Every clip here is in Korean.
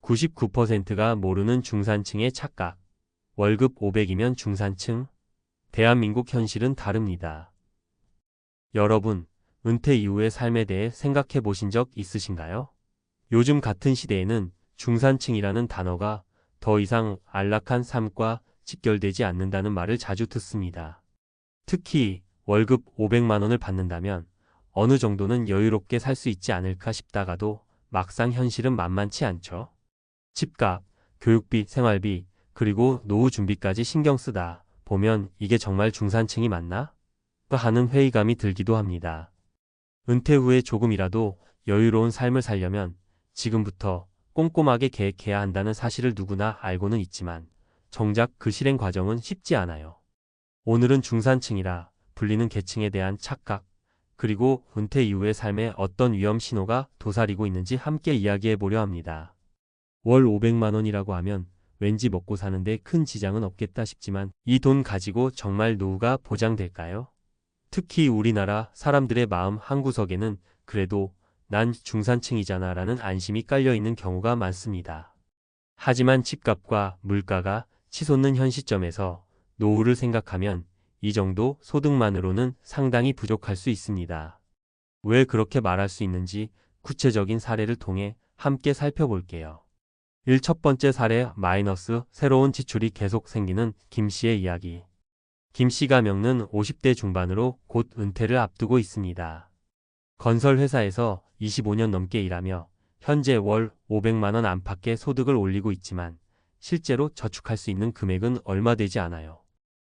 99%가 모르는 중산층의 착각. 월급 500이면 중산층? 대한민국 현실은 다릅니다. 여러분, 은퇴 이후의 삶에 대해 생각해 보신 적 있으신가요? 요즘 같은 시대에는 중산층이라는 단어가 더 이상 안락한 삶과 직결되지 않는다는 말을 자주 듣습니다. 특히 월급 500만 원을 받는다면 어느 정도는 여유롭게 살 수 있지 않을까 싶다가도 막상 현실은 만만치 않죠. 집값, 교육비, 생활비, 그리고 노후 준비까지 신경 쓰다 보면 이게 정말 중산층이 맞나? 하는 회의감이 들기도 합니다. 은퇴 후에 조금이라도 여유로운 삶을 살려면 지금부터 꼼꼼하게 계획해야 한다는 사실을 누구나 알고는 있지만 정작 그 실행 과정은 쉽지 않아요. 오늘은 중산층이라 불리는 계층에 대한 착각, 그리고 은퇴 이후의 삶에 어떤 위험 신호가 도사리고 있는지 함께 이야기해 보려 합니다. 월 500만 원이라고 하면 왠지 먹고 사는데 큰 지장은 없겠다 싶지만 이 돈 가지고 정말 노후가 보장될까요? 특히 우리나라 사람들의 마음 한구석에는 그래도 난 중산층이잖아 라는 안심이 깔려있는 경우가 많습니다. 하지만 집값과 물가가 치솟는 현 시점에서 노후를 생각하면 이 정도 소득만으로는 상당히 부족할 수 있습니다. 왜 그렇게 말할 수 있는지 구체적인 사례를 통해 함께 살펴볼게요. 첫 번째 사례 새로운 지출이 계속 생기는 김 씨의 이야기. 김 씨가 겪는 50대 중반으로 곧 은퇴를 앞두고 있습니다. 건설회사에서 25년 넘게 일하며 현재 월 500만 원 안팎의 소득을 올리고 있지만 실제로 저축할 수 있는 금액은 얼마 되지 않아요.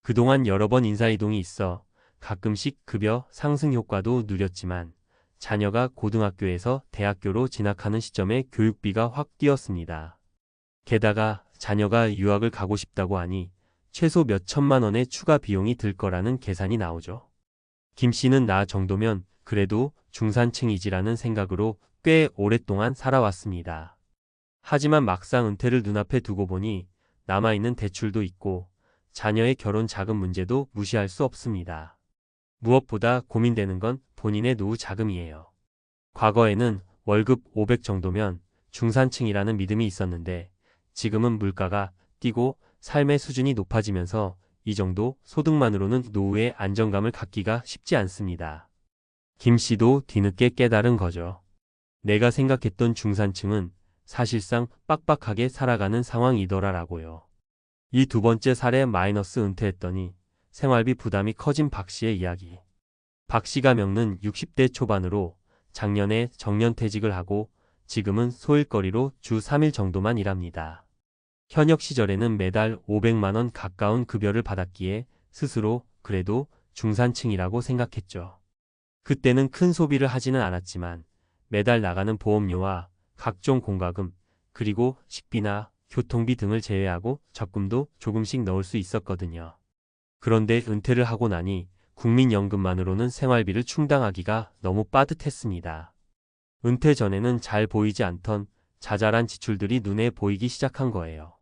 그동안 여러 번 인사이동이 있어 가끔씩 급여 상승 효과도 누렸지만 자녀가 고등학교에서 대학교로 진학하는 시점에 교육비가 확 뛰었습니다. 게다가 자녀가 유학을 가고 싶다고 하니 최소 몇 천만 원의 추가 비용이 들 거라는 계산이 나오죠. 김 씨는 나 정도면 그래도 중산층이지라는 생각으로 꽤 오랫동안 살아왔습니다. 하지만 막상 은퇴를 눈앞에 두고 보니 남아있는 대출도 있고 자녀의 결혼 자금 문제도 무시할 수 없습니다. 무엇보다 고민되는 건 본인의 노후 자금이에요. 과거에는 월급 500 정도면 중산층이라는 믿음이 있었는데 지금은 물가가 뛰고 삶의 수준이 높아지면서 이 정도 소득만으로는 노후의 안정감을 갖기가 쉽지 않습니다. 김 씨도 뒤늦게 깨달은 거죠. 내가 생각했던 중산층은 사실상 빡빡하게 살아가는 상황이더라라고요. 이 두 번째 사례 은퇴했더니 생활비 부담이 커진 박 씨의 이야기. 박 씨가 겪는 60대 초반으로 작년에 정년퇴직을 하고 지금은 소일거리로 주 3일 정도만 일합니다. 현역 시절에는 매달 500만 원 가까운 급여를 받았기에 스스로 그래도 중산층이라고 생각했죠. 그때는 큰 소비를 하지는 않았지만 매달 나가는 보험료와 각종 공과금, 그리고 식비나 교통비 등을 제외하고 적금도 조금씩 넣을 수 있었거든요. 그런데 은퇴를 하고 나니 국민연금만으로는 생활비를 충당하기가 너무 빠듯했습니다. 은퇴 전에는 잘 보이지 않던 자잘한 지출들이 눈에 보이기 시작한 거예요.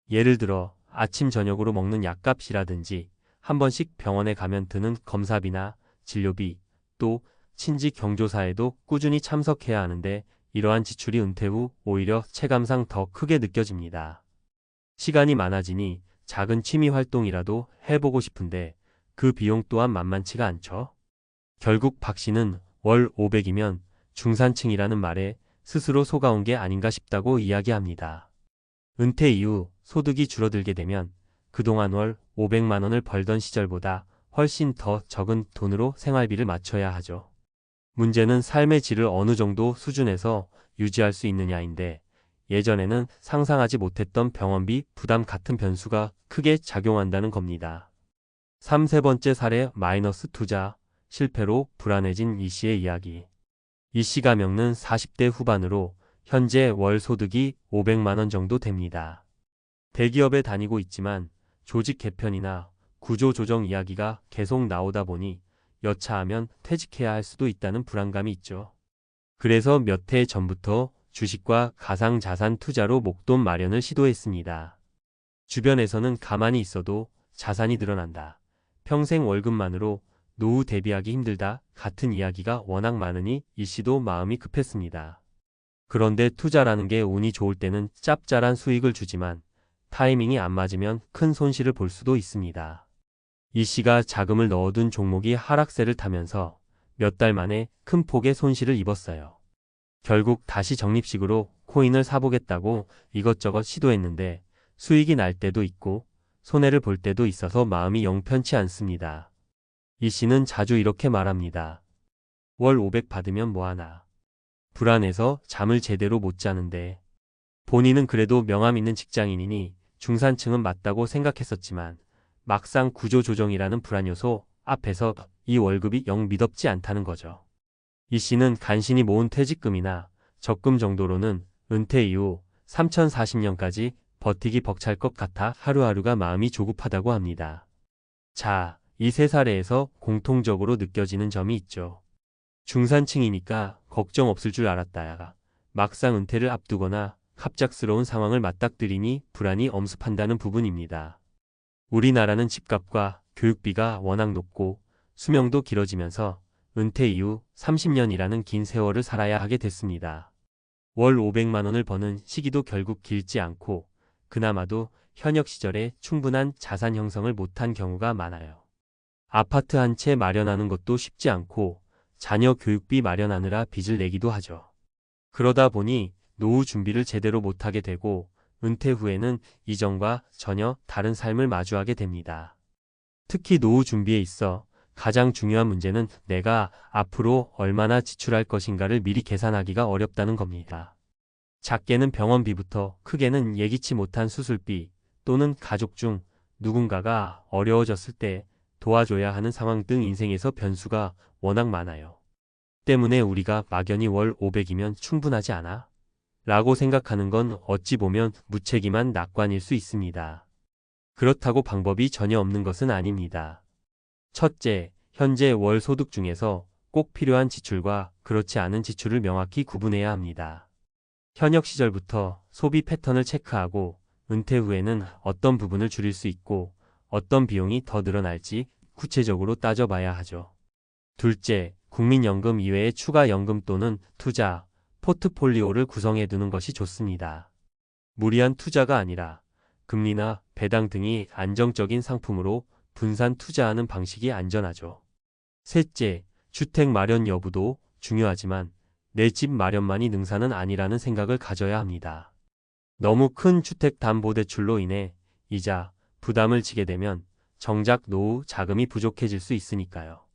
예를 들어 아침 저녁으로 먹는 약값이라든지 한 번씩 병원에 가면 드는 검사비나 진료비, 또 친지 경조사에도 꾸준히 참석해야 하는데 이러한 지출이 은퇴 후 오히려 체감상 더 크게 느껴집니다. 시간이 많아지니 작은 취미 활동이라도 해보고 싶은데 그 비용 또한 만만치가 않죠. 결국 박 씨는 월 500이면 중산층이라는 말에 스스로 속아온 게 아닌가 싶다고 이야기합니다. 은퇴 이후 소득이 줄어들게 되면 그동안 월 500만 원을 벌던 시절보다 훨씬 더 적은 돈으로 생활비를 맞춰야 하죠. 문제는 삶의 질을 어느 정도 수준에서 유지할 수 있느냐인데 예전에는 상상하지 못했던 병원비 부담 같은 변수가 크게 작용한다는 겁니다. 세 번째 사례 투자, 실패로 불안해진 이 씨의 이야기. 이 씨가 겪는 40대 후반으로 현재 월 소득이 500만 원 정도 됩니다. 대기업에 다니고 있지만 조직 개편이나 구조 조정 이야기가 계속 나오다 보니 여차하면 퇴직해야 할 수도 있다는 불안감이 있죠. 그래서 몇 해 전부터 주식과 가상자산 투자로 목돈 마련을 시도했습니다. 주변에서는 가만히 있어도 자산이 늘어난다, 평생 월급만으로 노후 대비하기 힘들다 같은 이야기가 워낙 많으니 이 씨도 마음이 급했습니다. 그런데 투자라는 게 운이 좋을 때는 짭짤한 수익을 주지만 타이밍이 안 맞으면 큰 손실을 볼 수도 있습니다. 이 씨가 자금을 넣어둔 종목이 하락세를 타면서 몇 달 만에 큰 폭의 손실을 입었어요. 결국 다시 적립식으로 코인을 사보겠다고 이것저것 시도했는데 수익이 날 때도 있고 손해를 볼 때도 있어서 마음이 영 편치 않습니다. 이 씨는 자주 이렇게 말합니다. 월 500 받으면 뭐하나. 불안해서 잠을 제대로 못 자는데. 본인은 그래도 명함 있는 직장인이니 중산층은 맞다고 생각했었지만 막상 구조조정이라는 불안 요소 앞에서 이 월급이 영 미덥지 않다는 거죠. 이 씨는 간신히 모은 퇴직금이나 적금 정도로는 은퇴 이후 3040년까지 버티기 벅찰 것 같아 하루하루가 마음이 조급하다고 합니다. 자, 이 세 사례에서 공통적으로 느껴지는 점이 있죠. 중산층이니까 걱정 없을 줄 알았다가 막상 은퇴를 앞두거나 갑작스러운 상황을 맞닥뜨리니 불안이 엄습한다는 부분입니다. 우리나라는 집값과 교육비가 워낙 높고 수명도 길어지면서 은퇴 이후 30년이라는 긴 세월을 살아야 하게 됐습니다. 월 500만 원을 버는 시기도 결국 길지 않고 그나마도 현역 시절에 충분한 자산 형성을 못한 경우가 많아요. 아파트 한 채 마련하는 것도 쉽지 않고 자녀 교육비 마련하느라 빚을 내기도 하죠. 그러다 보니 노후 준비를 제대로 못하게 되고 은퇴 후에는 이전과 전혀 다른 삶을 마주하게 됩니다. 특히 노후 준비에 있어 가장 중요한 문제는 내가 앞으로 얼마나 지출할 것인가를 미리 계산하기가 어렵다는 겁니다. 작게는 병원비부터 크게는 예기치 못한 수술비 또는 가족 중 누군가가 어려워졌을 때 도와줘야 하는 상황 등 인생에서 변수가 워낙 많아요. 때문에 우리가 막연히 월 500이면 충분하지 않아? 라고 생각하는 건 어찌 보면 무책임한 낙관일 수 있습니다. 그렇다고 방법이 전혀 없는 것은 아닙니다. 첫째, 현재 월 소득 중에서 꼭 필요한 지출과 그렇지 않은 지출을 명확히 구분해야 합니다. 현역 시절부터 소비 패턴을 체크하고 은퇴 후에는 어떤 부분을 줄일 수 있고 어떤 비용이 더 늘어날지 구체적으로 따져봐야 하죠. 둘째, 국민연금 이외의 추가 연금 또는 투자, 포트폴리오를 구성해두는 것이 좋습니다. 무리한 투자가 아니라 금리나 배당 등이 안정적인 상품으로 분산 투자하는 방식이 안전하죠. 셋째, 주택 마련 여부도 중요하지만 내 집 마련만이 능사는 아니라는 생각을 가져야 합니다. 너무 큰 주택담보대출로 인해 이자, 부담을 지게 되면 정작 노후 자금이 부족해질 수 있으니까요.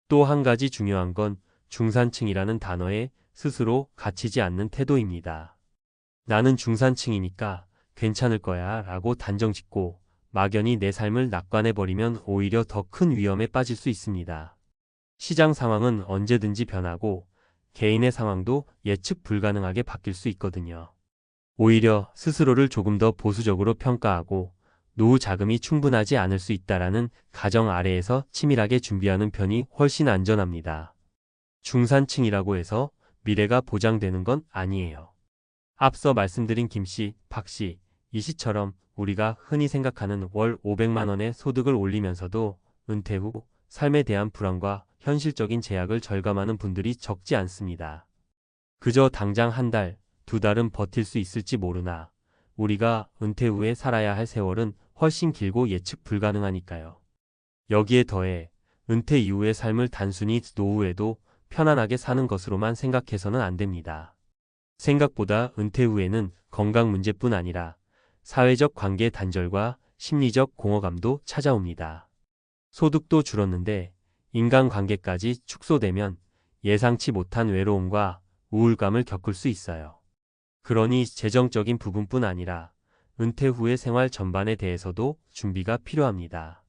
또 한 가지 중요한 건 중산층이라는 단어에 스스로 갇히지 않는 태도입니다. 나는 중산층이니까 괜찮을 거야 라고 단정 짓고 막연히 내 삶을 낙관해버리면 오히려 더 큰 위험에 빠질 수 있습니다. 시장 상황은 언제든지 변하고 개인의 상황도 예측 불가능하게 바뀔 수 있거든요. 오히려 스스로를 조금 더 보수적으로 평가하고 노후 자금이 충분하지 않을 수 있다라는 가정 아래에서 치밀하게 준비하는 편이 훨씬 안전합니다. 중산층이라고 해서 미래가 보장되는 건 아니에요. 앞서 말씀드린 김씨, 박씨, 이씨처럼 우리가 흔히 생각하는 월 500만 원의 소득을 올리면서도 은퇴 후 삶에 대한 불안과 현실적인 제약을 절감하는 분들이 적지 않습니다. 그저 당장 한 달, 두 달은 버틸 수 있을지 모르나 우리가 은퇴 후에 살아야 할 세월은 훨씬 길고 예측 불가능하니까요. 여기에 더해 은퇴 이후의 삶을 단순히 노후에도 편안하게 사는 것으로만 생각해서는 안 됩니다. 생각보다 은퇴 후에는 건강 문제뿐 아니라 사회적 관계 단절과 심리적 공허감도 찾아옵니다. 소득도 줄었는데 인간관계까지 축소되면 예상치 못한 외로움과 우울감을 겪을 수 있어요. 그러니 재정적인 부분뿐 아니라 은퇴 후의 생활 전반에 대해서도 준비가 필요합니다.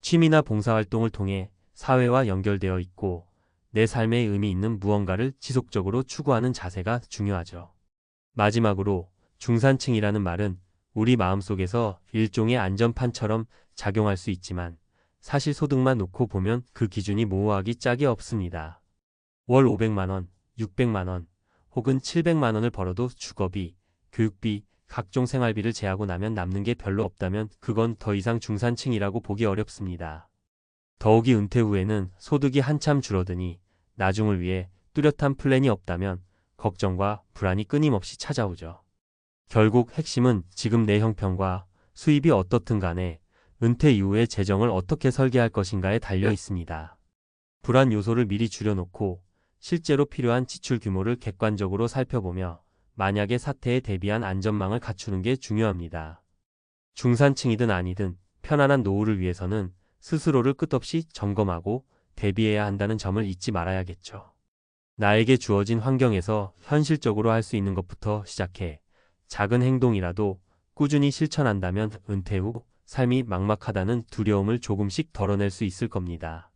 취미나 봉사활동을 통해 사회와 연결되어 있고 내 삶에 의미 있는 무언가를 지속적으로 추구하는 자세가 중요하죠. 마지막으로 중산층이라는 말은 우리 마음속에서 일종의 안전판처럼 작용할 수 있지만 사실 소득만 놓고 보면 그 기준이 모호하기 짝이 없습니다. 월 500만 원, 600만 원, 혹은 700만 원을 벌어도 주거비, 교육비, 각종 생활비를 제하고 나면 남는 게 별로 없다면 그건 더 이상 중산층이라고 보기 어렵습니다. 더욱이 은퇴 후에는 소득이 한참 줄어드니 나중을 위해 뚜렷한 플랜이 없다면 걱정과 불안이 끊임없이 찾아오죠. 결국 핵심은 지금 내 형편과 수입이 어떻든 간에 은퇴 이후의 재정을 어떻게 설계할 것인가에 달려 있습니다. 불안 요소를 미리 줄여놓고 실제로 필요한 지출 규모를 객관적으로 살펴보며 만약의 사태에 대비한 안전망을 갖추는 게 중요합니다. 중산층이든 아니든 편안한 노후를 위해서는 스스로를 끝없이 점검하고 대비해야 한다는 점을 잊지 말아야겠죠. 나에게 주어진 환경에서 현실적으로 할 수 있는 것부터 시작해 작은 행동이라도 꾸준히 실천한다면 은퇴 후 삶이 막막하다는 두려움을 조금씩 덜어낼 수 있을 겁니다.